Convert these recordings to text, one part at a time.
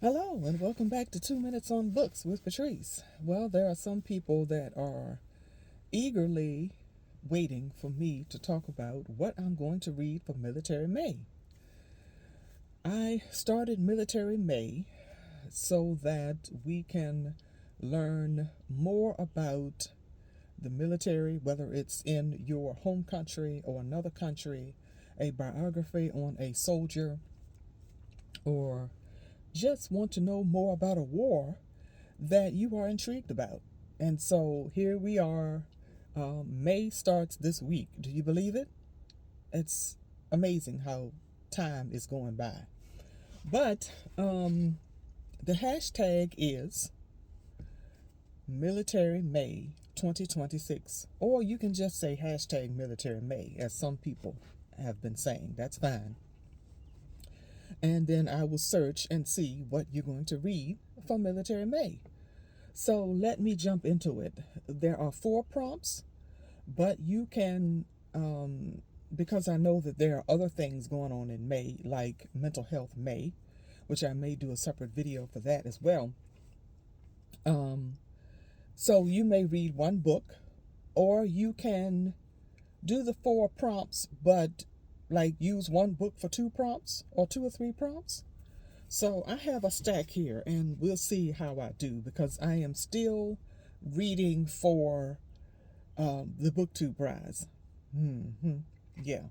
Hello, and welcome back to 2 Minutes on Books with Patrice. Well, there are some people that are eagerly waiting for me to talk about what I'm going to read for Military May. I started Military May so that we can learn more about the military, whether it's in your home country or another country, a biography on a soldier, or just want to know more about a war that you are intrigued about. And so here we are. May starts this week. Do you believe it? It's amazing how time is going by. But the hashtag is Military May 2026. Or you can just say hashtag Military May, as some people have been saying. That's fine. And then I will search and see what you're going to read for Military May. So let me jump into it. There are 4 prompts, but you can, because I know that there are other things going on in May, like Mental Health May, which I may do a separate video for that as well. Um, so you may read one book, or you can do the 4 prompts, but like use one book for 2 prompts or 2 or 3 prompts. So I have a stack here, and we'll see how I do because I am still reading for the BookTube prize. Yeah.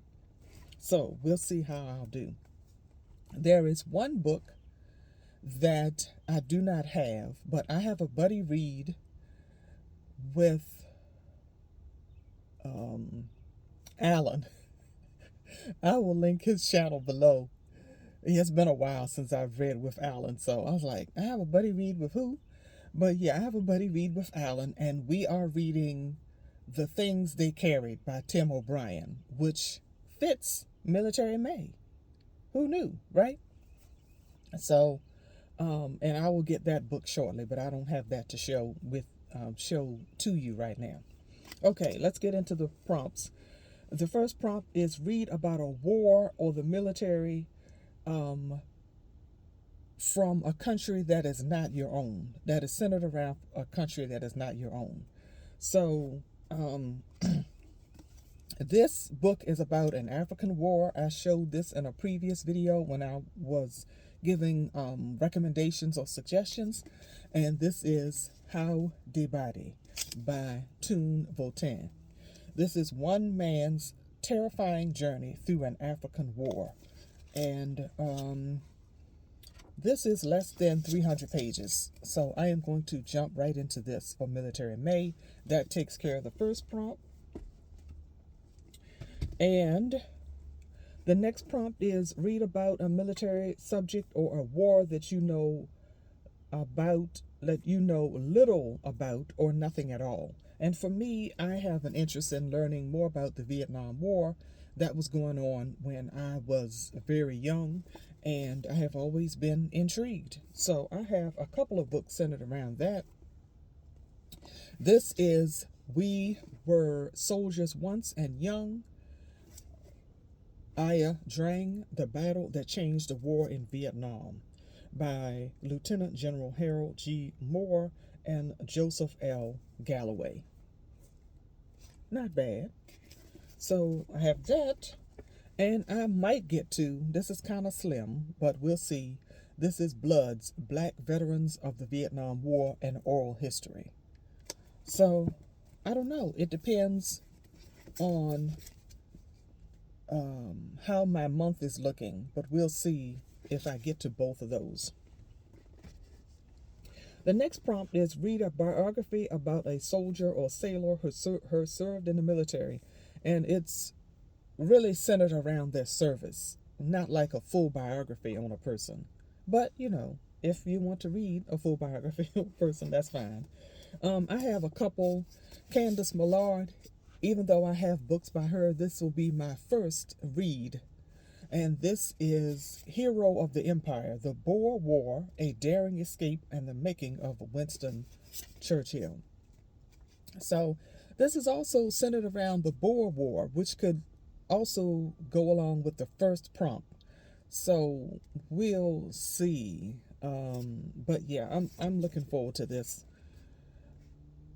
So we'll see how I'll do. There is one book that I do not have, but I have a buddy read with Alan. I will link his channel below. It has been a while since I've read with Alan, so I was like, I have a buddy read with who? But yeah, I have a buddy read with Alan, and we are reading The Things They Carried by Tim O'Brien, which fits Military May. Who knew, right? So, and I will get that book shortly, but I don't have that to show to you right now. Okay, let's get into the prompts. The first prompt is read about a war or the military um, from a country that is not your own, that is centered around a country that is not your own. So, this book is about an African war. I showed this in a previous video when I was giving recommendations or suggestions. And this is How de Badi by Toon Votin. This is one man's terrifying journey through an African war. And this is less than 300 pages. So I am going to jump right into this for Military May. That takes care of the first prompt. And the next prompt is read about a military subject or a war that you know about, that you know little about or nothing at all. And for me, I have an interest in learning more about the Vietnam War that was going on when I was very young, and I have always been intrigued. So I have a couple of books centered around that. This is We Were Soldiers Once and Young, Ia Drang, The Battle That Changed the War in Vietnam by Lieutenant General Harold G. Moore and Joseph L. Galloway. Not bad. So I have that, and I might get to, this is kind of slim, but we'll see. This is Bloods, Black Veterans of the Vietnam War and Oral History. So I don't know. It depends on how my month is looking, but we'll see if I get to both of those. The next prompt is read a biography about a soldier or sailor who served in the military, and it's really centered around their service, not like a full biography on a person. But if you want to read a full biography of a person, that's fine. I have a couple. Candace Millard, even though I have books by her, this will be my first read. And this is Hero of the Empire, The Boer War, A Daring Escape, and the Making of Winston Churchill. So this is also centered around the Boer War, which could also go along with the first prompt. So we'll see. But yeah, I'm looking forward to this,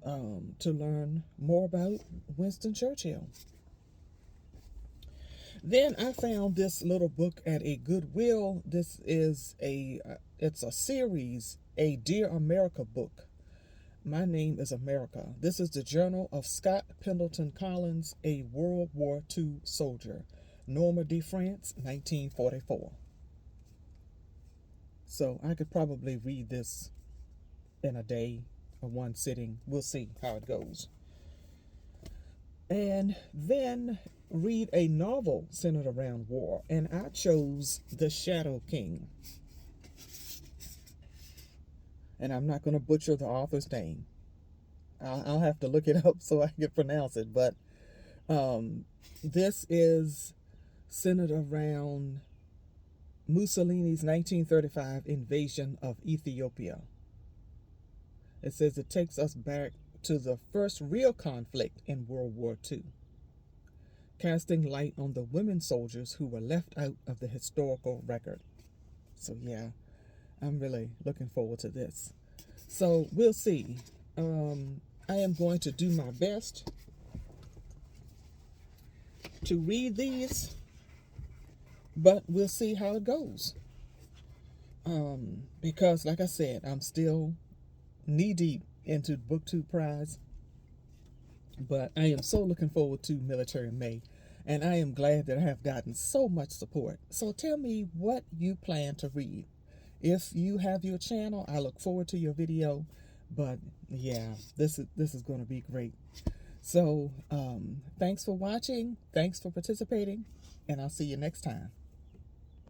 to learn more about Winston Churchill. Then I found this little book at a Goodwill. This is it's a series, a Dear America book. My Name is America. This is the journal of Scott Pendleton Collins, a World War II soldier. Normandy, France, 1944. So I could probably read this in a day or one sitting. We'll see how it goes. And then read a novel centered around war. And I chose The Shadow King. And I'm not going to butcher the author's name. I'll have to look it up so I can pronounce it. But this is centered around Mussolini's 1935 invasion of Ethiopia. It says it takes us back to the first real conflict in World War II, casting light on the women soldiers who were left out of the historical record. So yeah, I'm really looking forward to this. So we'll see. I am going to do my best to read these, but we'll see how it goes. Because like I said, I'm still knee deep into BookTube Prize, but I am so looking forward to Military May, and I am glad that I have gotten so much support. So tell me what you plan to read. If you have your channel, I look forward to your video. But yeah, this is going to be great. So thanks for watching, thanks for participating, and I'll see you next time.